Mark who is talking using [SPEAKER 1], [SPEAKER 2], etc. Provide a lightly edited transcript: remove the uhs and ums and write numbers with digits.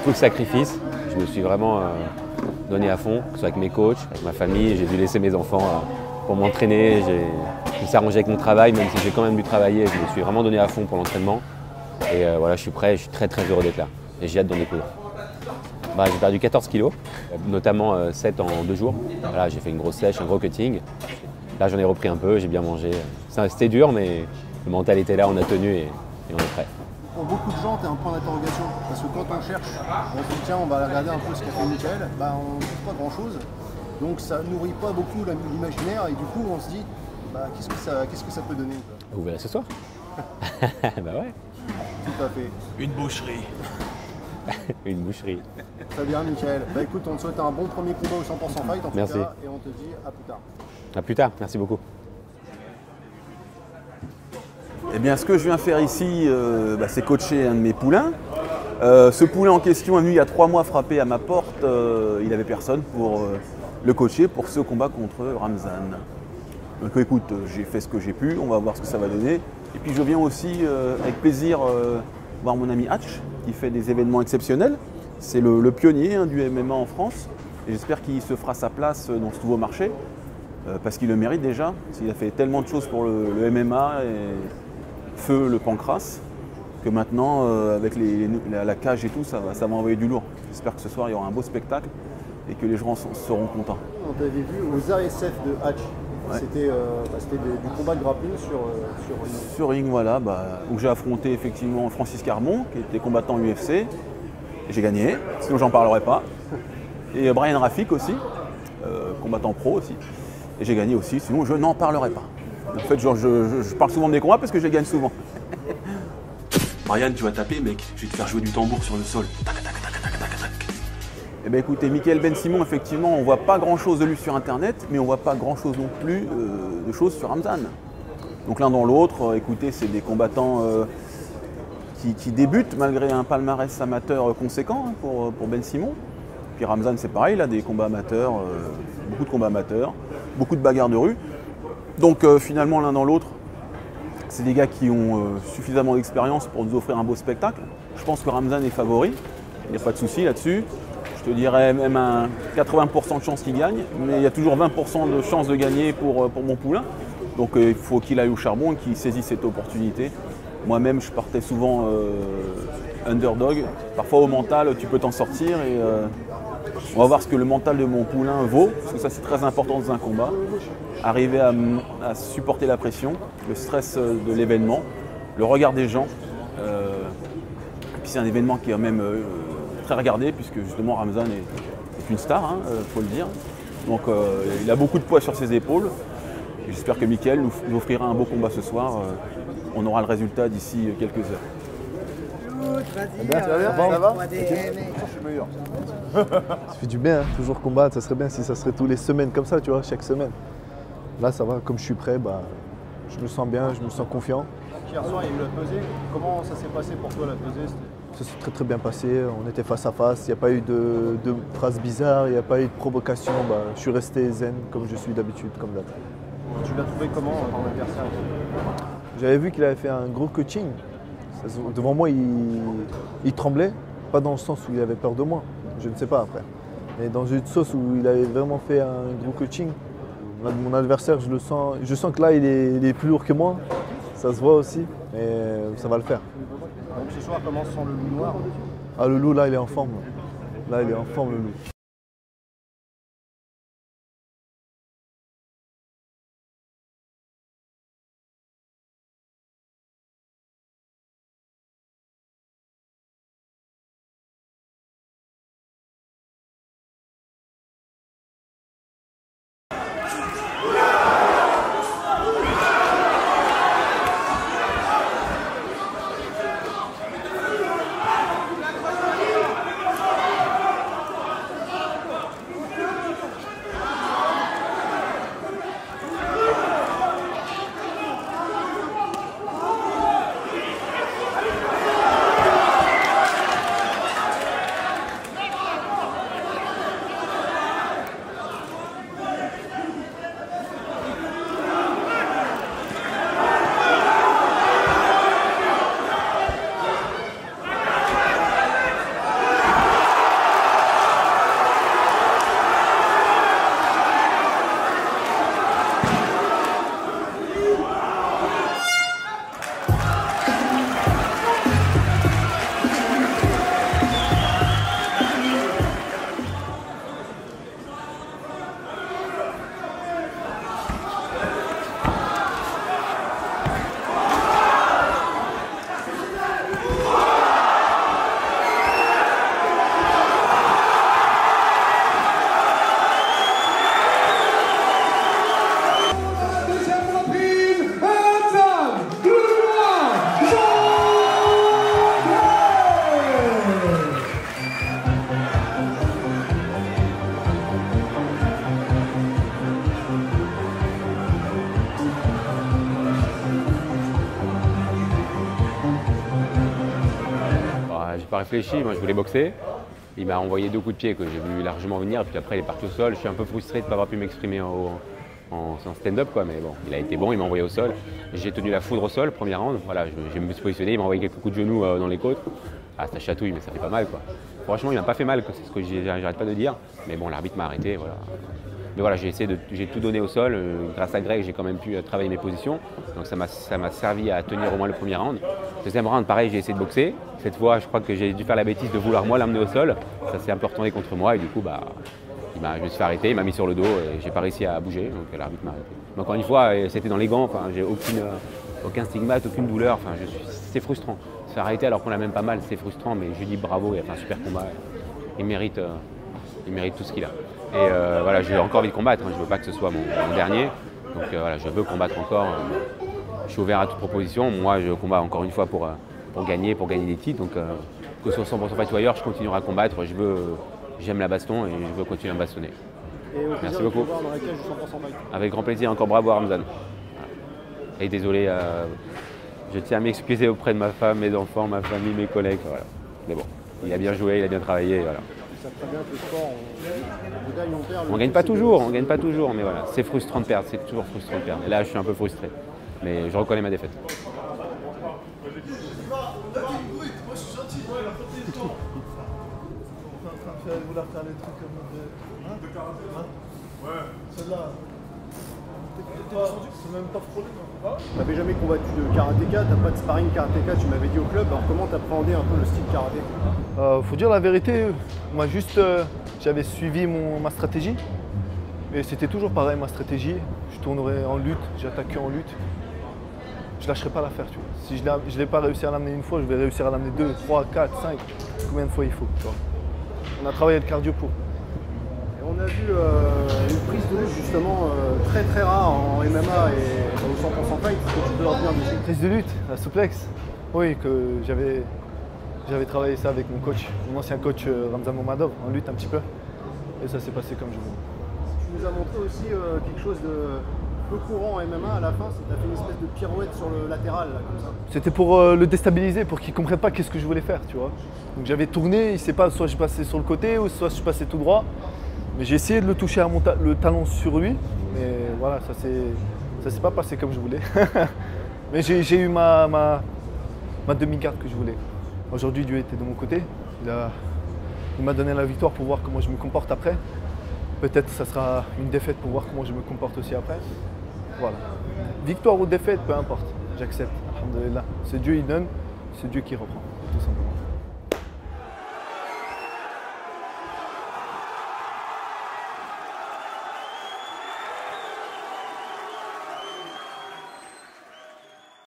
[SPEAKER 1] beaucoup de sacrifices. Je me suis vraiment donné à fond, que ce soit avec mes coachs, avec ma famille. J'ai dû laisser mes enfants pour m'entraîner. Je me suis arrangé avec mon travail, même si j'ai quand même dû travailler. Je me suis vraiment donné à fond pour l'entraînement. Et voilà, je suis prêt, je suis très très heureux d'être là. Et j'ai hâte d'en découdre. J'ai perdu 14 kilos, notamment 7 en 2 jours. Voilà, j'ai fait une grosse sèche, un gros cutting. Là, j'en ai repris un peu, j'ai bien mangé. C'était dur, mais le mental était là, on a tenu et on est prêt.
[SPEAKER 2] Pour beaucoup de gens, tu es un point d'interrogation. Parce que quand on cherche, on se dit tiens, on va regarder un peu ce qu'a fait Mickaël, on ne trouve pas grand-chose. Donc ça nourrit pas beaucoup l'imaginaire et du coup, on se dit qu'est-ce que ça peut donner quoi.
[SPEAKER 1] Vous verrez ce soir. Bah ouais.
[SPEAKER 2] Tout à fait.
[SPEAKER 3] Une boucherie.
[SPEAKER 1] Une boucherie.
[SPEAKER 2] Très bien, Mickaël. Écoute, on te souhaite un bon premier combat au 100% fight en tout
[SPEAKER 1] Merci.
[SPEAKER 2] cas, et on te dit à plus tard.
[SPEAKER 1] À plus tard, merci beaucoup.
[SPEAKER 4] Eh bien, ce que je viens faire ici, c'est coacher un de mes poulains. Ce poulain en question est venu il y a 3 mois frapper à ma porte. Il n'avait personne pour le coacher pour ce combat contre Ramzan. Donc écoute, j'ai fait ce que j'ai pu, on va voir ce que ça va donner. Et puis je viens aussi avec plaisir voir mon ami Hatch qui fait des événements exceptionnels. C'est le pionnier du MMA en France et j'espère qu'il se fera sa place dans ce nouveau marché parce qu'il le mérite déjà. Il a fait tellement de choses pour le MMA et feu le pancras que maintenant avec la cage et tout ça va envoyer du lourd. J'espère que ce soir il y aura un beau spectacle et que les gens seront contents.
[SPEAKER 2] On t'avait vu aux ASF de Hatch. Ouais. C'était du combat de grappling sur ring.
[SPEAKER 4] Sur ring, voilà, où j'ai affronté effectivement Francis Carmon, qui était combattant UFC, et j'ai gagné, sinon j'en parlerai pas. Et Brian Rafik aussi, combattant pro aussi, et j'ai gagné aussi, sinon je n'en parlerai pas. En fait, je parle souvent de mes combats parce que je les gagne souvent.
[SPEAKER 3] Brian, tu vas taper, mec, je vais te faire jouer du tambour sur le sol. Tac, tac, tac, tac, tac, tac.
[SPEAKER 4] Eh bien écoutez, Mickaël Ben Simon, effectivement, on ne voit pas grand-chose de lui sur Internet, mais on ne voit pas grand-chose non plus de choses sur Ramzan. Donc l'un dans l'autre, écoutez, c'est des combattants qui débutent malgré un palmarès amateur conséquent pour Ben Simon. Puis Ramzan, c'est pareil, il a des combats amateurs, beaucoup de combats amateurs, beaucoup de bagarres de rue. Donc finalement, l'un dans l'autre, c'est des gars qui ont suffisamment d'expérience pour nous offrir un beau spectacle. Je pense que Ramzan est favori, il n'y a pas de souci là-dessus. Je te dirais même un 80% de chance qu'il gagne, mais il y a toujours 20% de chance de gagner pour mon poulain. Donc il faut qu'il aille au charbon et qu'il saisisse cette opportunité. Moi-même, je partais souvent underdog. Parfois au mental, tu peux t'en sortir et on va voir ce que le mental de mon poulain vaut, parce que ça c'est très important dans un combat. Arriver à supporter la pression, le stress de l'événement, le regard des gens. Et puis c'est un événement qui est même très regardé, puisque justement Ramzan est une star, faut le dire. Donc il a beaucoup de poids sur ses épaules. J'espère que Mickaël nous offrira un beau combat ce soir. On aura le résultat d'ici quelques heures.
[SPEAKER 2] Ça va? Je suis meilleur.
[SPEAKER 5] Ça fait du bien, toujours combattre. Ça serait bien si ça serait tous les semaines comme ça, tu vois, chaque semaine. Là, ça va, comme je suis prêt, je me sens bien, je me sens confiant.
[SPEAKER 2] Hier soir, il y a eu la pesée. Comment ça s'est passé pour toi, la pesée?
[SPEAKER 5] Ça s'est très très bien passé, on était face à face, il n'y a pas eu de phrases bizarres, il n'y a pas eu de provocation. Je suis resté zen comme je suis d'habitude, comme d'hab.
[SPEAKER 2] Tu l'as trouvé comment, ton adversaire?
[SPEAKER 5] J'avais vu qu'il avait fait un gros coaching. Devant moi, il tremblait, pas dans le sens où il avait peur de moi, je ne sais pas après. Mais dans une sauce où il avait vraiment fait un gros coaching. Mon adversaire, je sens que là, il est plus lourd que moi. Ça se voit aussi, mais ça va le faire.
[SPEAKER 2] Donc ce soir commence sans le loup noir.
[SPEAKER 5] Ah, le loup, là, il est en forme. Là, il est en forme, le loup.
[SPEAKER 1] pas réfléchi, moi je voulais boxer. Il m'a envoyé 2 coups de pied que j'ai vu largement venir, puis après il est parti au sol. Je suis un peu frustré de ne pas avoir pu m'exprimer en stand-up, quoi, mais bon, il a été bon, il m'a envoyé au sol. J'ai tenu la foudre au sol, premier round, voilà, je me suis positionné, il m'a envoyé quelques coups de genoux dans les côtes. Ah, ça chatouille, mais ça fait pas mal, quoi. Franchement, il m'a pas fait mal, c'est ce que j'arrête pas de dire, mais bon, l'arbitre m'a arrêté, voilà. Mais voilà, j'ai tout donné au sol. Grâce à Greg, j'ai quand même pu travailler mes positions. Donc ça m'a servi à tenir au moins le premier round. Deuxième round, pareil, j'ai essayé de boxer. Cette fois, je crois que j'ai dû faire la bêtise de vouloir moi l'amener au sol. Ça s'est un peu retourné contre moi et du coup, je me suis fait arrêter. Il m'a mis sur le dos et j'ai pas réussi à bouger. Donc l'arbitre m'a arrêté. Mais encore une fois, c'était dans les gants. Enfin, j'ai aucun stigmate, aucune douleur. Enfin, c'est frustrant. Se faire arrêter alors qu'on l'a même pas mal, c'est frustrant. Mais je lui dis bravo, il a fait un super combat. Il mérite tout ce qu'il a. Et voilà, j'ai encore envie de combattre, hein. Je ne veux pas que ce soit mon dernier. Donc voilà, je veux combattre encore. Je suis ouvert à toute proposition. Moi, je combats encore une fois pour gagner des titres. Donc que ce soit 100% fight ou ailleurs, je continuerai à combattre. J'aime la baston et je veux continuer à me bastonner. Merci beaucoup.
[SPEAKER 2] Dans la cage du 100% fight.
[SPEAKER 1] Avec grand plaisir, encore bravo à Ramzan. Voilà. Et désolé, je tiens à m'excuser auprès de ma femme, mes enfants, ma famille, mes collègues. Voilà. Mais bon, il a bien joué, il a bien travaillé. Voilà.
[SPEAKER 2] Ils savent très bien que le sport, on gagne, on perd.
[SPEAKER 1] On gagne pas toujours, mais voilà, c'est frustrant de perdre, c'est toujours frustrant de perdre. Et là, je suis un peu frustré, mais je reconnais ma défaite.
[SPEAKER 5] Vouloir faire les trucs de karaté. Ouais. Celle-là. C'est même pas frôlé.
[SPEAKER 2] Tu n'avais jamais combattu de karatéka, tu n'as pas de sparring karatéka, tu m'avais dit au club. Alors comment tu appréhendais un peu le style karaté?
[SPEAKER 5] Faut dire la vérité, moi juste j'avais suivi ma stratégie. Et c'était toujours pareil ma stratégie. Je tournerais en lutte, j'attaquais en lutte. Je lâcherai pas l'affaire, tu vois. Si je ne l'ai pas réussi à l'amener une fois, je vais réussir à l'amener 2, 3, 4, 5. Combien de fois il faut, tu vois. On a travaillé le cardio pour.
[SPEAKER 2] Et on a vu une prise de lutte justement très très rare en MMA et au 100% fight. Est-ce que tu peux leur dire dessus?
[SPEAKER 5] Prise de lutte, la souplex. Oui, que j'avais travaillé ça avec mon coach, mon ancien coach Ramzan Momadov, en lutte un petit peu. Et ça s'est passé comme je voulais.
[SPEAKER 2] Tu nous as montré aussi quelque chose de peu courant en MMA à la fin, c'est que tu as fait une espèce de pirouette sur le latéral, là, comme ça.
[SPEAKER 5] C'était pour le déstabiliser, pour qu'il ne comprenne pas qu'est-ce que je voulais faire, tu vois. Donc j'avais tourné, il ne sait pas, soit je passais sur le côté, ou soit je passais tout droit. Mais j'ai essayé de le toucher à le talon sur lui, mais voilà, ça s'est pas passé comme je voulais. Mais j'ai eu ma demi-garde que je voulais. Aujourd'hui, Dieu était de mon côté. Il m'a donné la victoire pour voir comment je me comporte après. Peut-être que ça sera une défaite pour voir comment je me comporte aussi après. Voilà. Victoire ou défaite, peu importe. J'accepte. Alhamdulillah. C'est Dieu qui donne, c'est Dieu qui reprend, tout simplement.